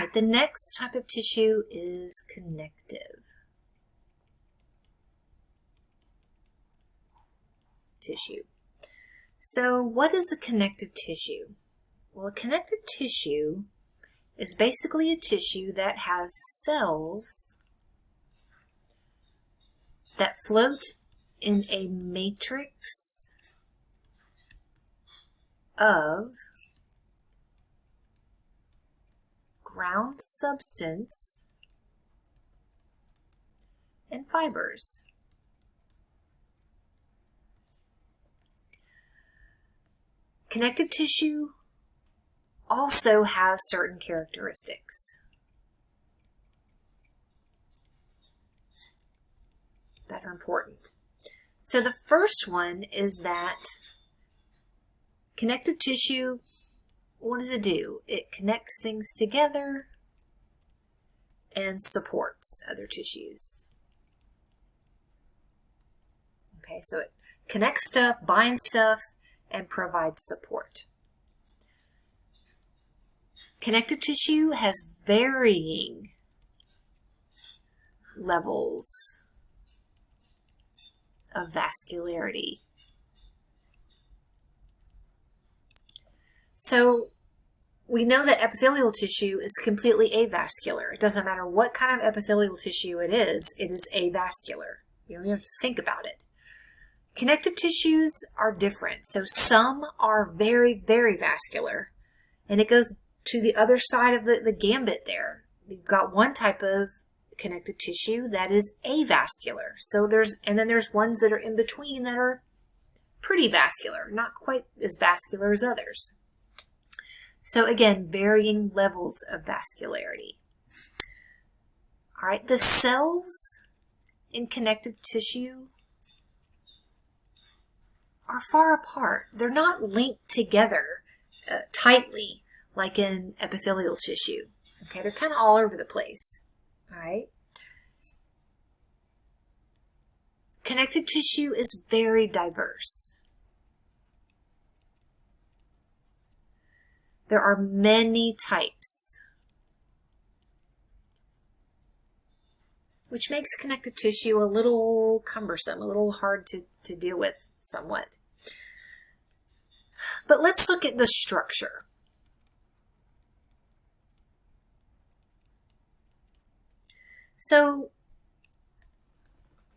right, the next type of tissue is connective tissue. So what is a connective tissue? Well, a connective tissue is basically a tissue that has cells that float in a matrix of ground substance and fibers. Connective tissue also has certain characteristics that are important. So the first one is that connective tissue, what does it do? It connects things together and supports other tissues. Okay, so it connects stuff, binds stuff, and provides support. Connective tissue has varying levels of vascularity. So we know that epithelial tissue is completely avascular. It doesn't matter what kind of epithelial tissue it is avascular. You don't even have to think about it. Connective tissues are different. So some are very, very vascular, and it goes to the other side of the gambit there. You've got one type of connective tissue that is avascular. So and then there's ones that are in between that are pretty vascular, not quite as vascular as others. So again, varying levels of vascularity. All right, the cells in connective tissue are far apart. They're not linked together tightly like in epithelial tissue. Okay, they're kind of all over the place. All right. Connective tissue is very diverse. There are many types, which makes connective tissue a little cumbersome, a little hard to deal with somewhat. But let's look at the structure. So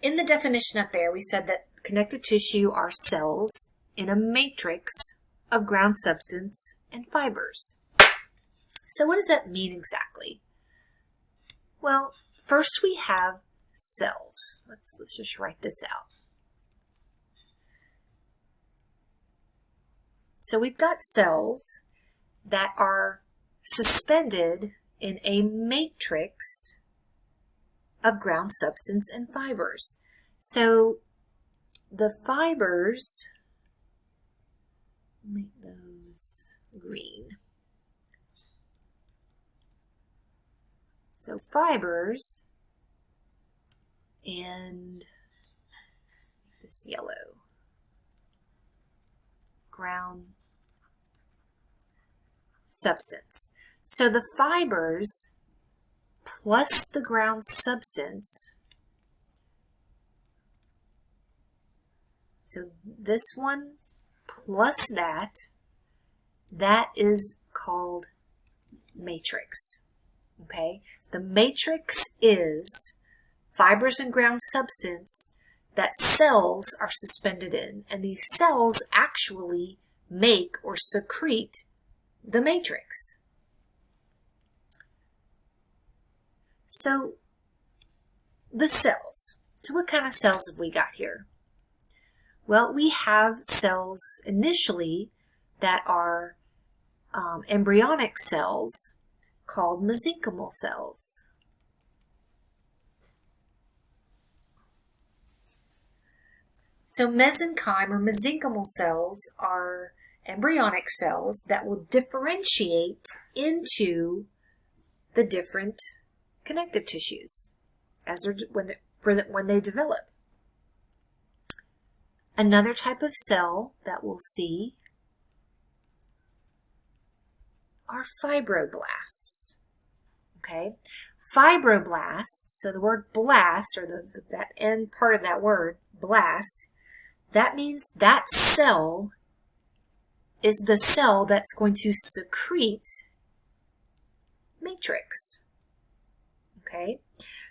in the definition up there, we said that connective tissue are cells in a matrix of ground substance and fibers. So what does that mean exactly? Well, first we have cells. Let's just write this out. So we've got cells that are suspended in a matrix of ground substance and fibers. So the fibers, make those green. So fibers and this yellow, ground substance. So the fibers plus the ground substance, so this one plus that is called matrix. Okay, the matrix is fibers and ground substance that cells are suspended in, and these cells actually make or secrete the matrix. So the cells. So what kind of cells have we got here? Well, we have cells initially that are embryonic cells called mesenchymal cells. So mesenchyme or mesenchymal cells are embryonic cells that will differentiate into the different connective tissues as when they develop. Another type of cell that we'll see are fibroblasts. Okay? Fibroblasts, so the word blast, or that end part of that word, blast, that means that cell is the cell that's going to secrete matrix. Okay?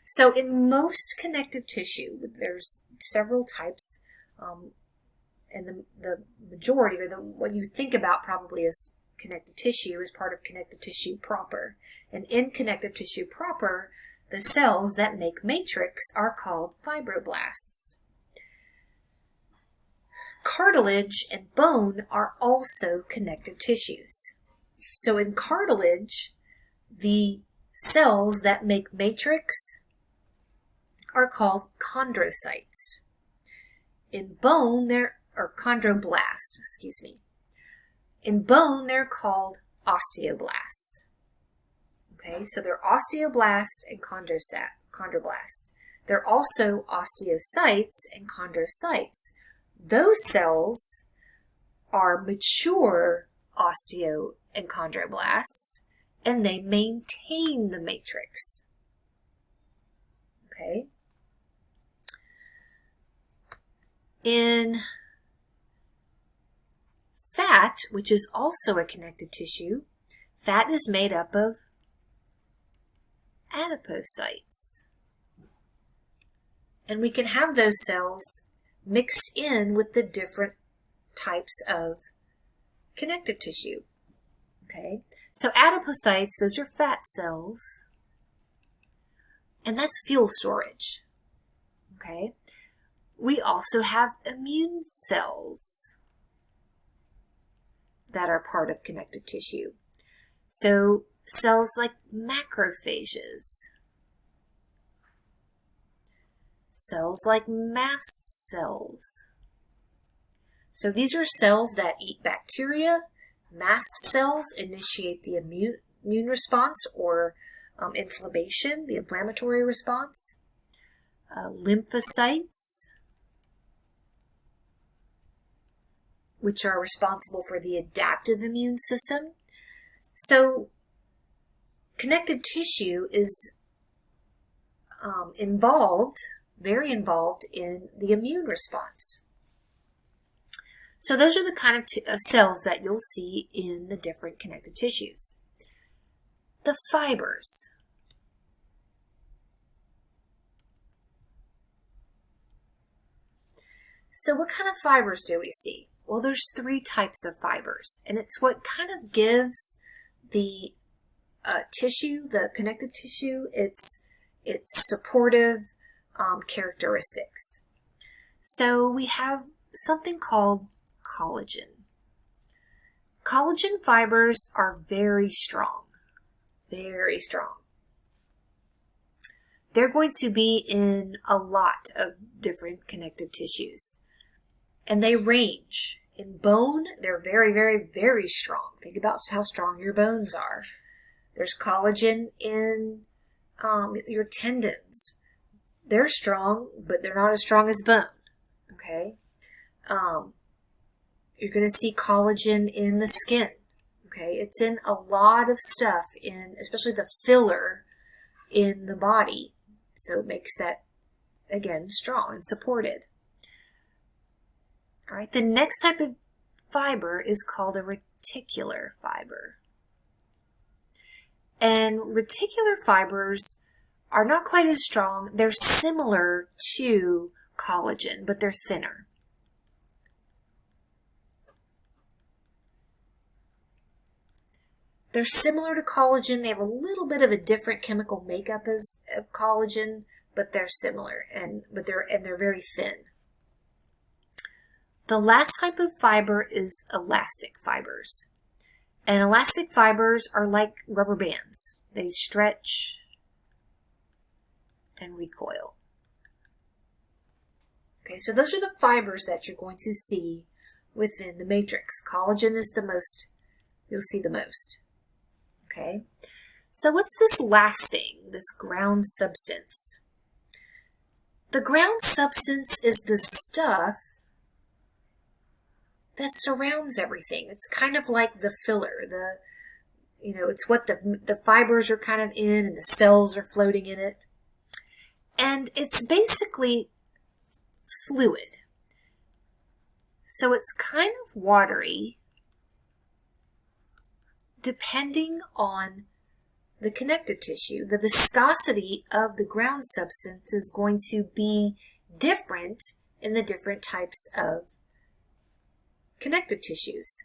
So in most connective tissue, there's several types, and the majority, or what you think about probably as connective tissue, is part of connective tissue proper. And in connective tissue proper, the cells that make matrix are called fibroblasts. Cartilage and bone are also connective tissues. So in cartilage, the cells that make matrix are called chondrocytes. In bone, or chondroblasts, excuse me. In bone, they're called osteoblasts. Okay, so they're osteoblasts and chondroblasts. They're also osteocytes and chondrocytes. Those cells are mature osteo and chondroblasts, and they maintain the matrix. Okay? In fat, which is also a connective tissue, fat is made up of adipocytes. And we can have those cells mixed in with the different types of connective tissue. Okay? So adipocytes, those are fat cells, and that's fuel storage. Okay? We also have immune cells that are part of connective tissue. So cells like macrophages, cells like mast cells. So these are cells that eat bacteria. Mast cells initiate the immune response, or inflammation, the inflammatory response. Lymphocytes, which are responsible for the adaptive immune system. So connective tissue is very involved in the immune response. So those are the kind of cells that you'll see in the different connective tissues. The fibers. So what kind of fibers do we see? Well, there's 3 types of fibers, and it's what kind of gives the tissue, the connective tissue, its supportive characteristics. So we have something called collagen. Collagen fibers are very strong, very strong. They're going to be in a lot of different connective tissues, and they range. In bone, they're very, very, very strong. Think about how strong your bones are. There's collagen in your tendons. They're strong, but they're not as strong as bone. Okay? You're going to see collagen in the skin. Okay? It's in a lot of stuff, especially the filler in the body. So it makes that, again, strong and supported. All right, the next type of fiber is called a reticular fiber. And reticular fibers are not quite as strong. They're similar to collagen, but they're thinner. They're similar to collagen. They have a little bit of a different chemical makeup as collagen, but they're similar, and they're very thin. The last type of fiber is elastic fibers. And elastic fibers are like rubber bands. They stretch and recoil. Okay, so those are the fibers that you're going to see within the matrix. Collagen is the most, you'll see the most. Okay, so what's this last thing, this ground substance? The ground substance is the stuff that surrounds everything. It's kind of like the filler. it's what the fibers are kind of in and the cells are floating in it. And it's basically fluid. So it's kind of watery depending on the connective tissue. The viscosity of the ground substance is going to be different in the different types of connective tissues.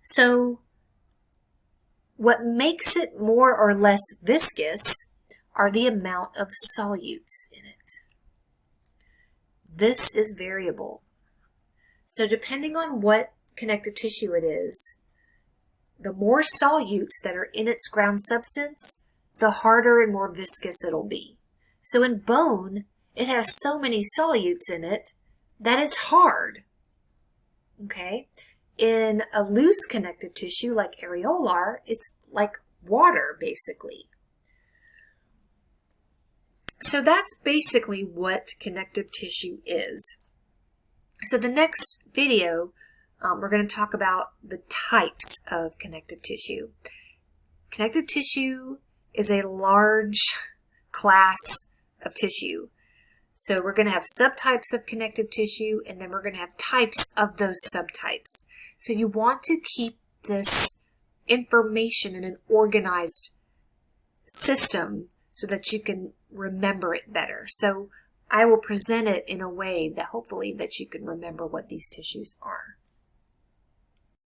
So what makes it more or less viscous are the amount of solutes in it. This is variable. So depending on what connective tissue it is, the more solutes that are in its ground substance, the harder and more viscous it'll be. So in bone, it has so many solutes in it that it's hard. Okay? In a loose connective tissue like areolar, it's like water, basically. So that's basically what connective tissue is. So the next video, we're going to talk about the types of connective tissue. Connective tissue is a large class of tissue. So we're going to have subtypes of connective tissue, and then we're going to have types of those subtypes. So you want to keep this information in an organized system so that you can remember it better. So I will present it in a way that hopefully that you can remember what these tissues are.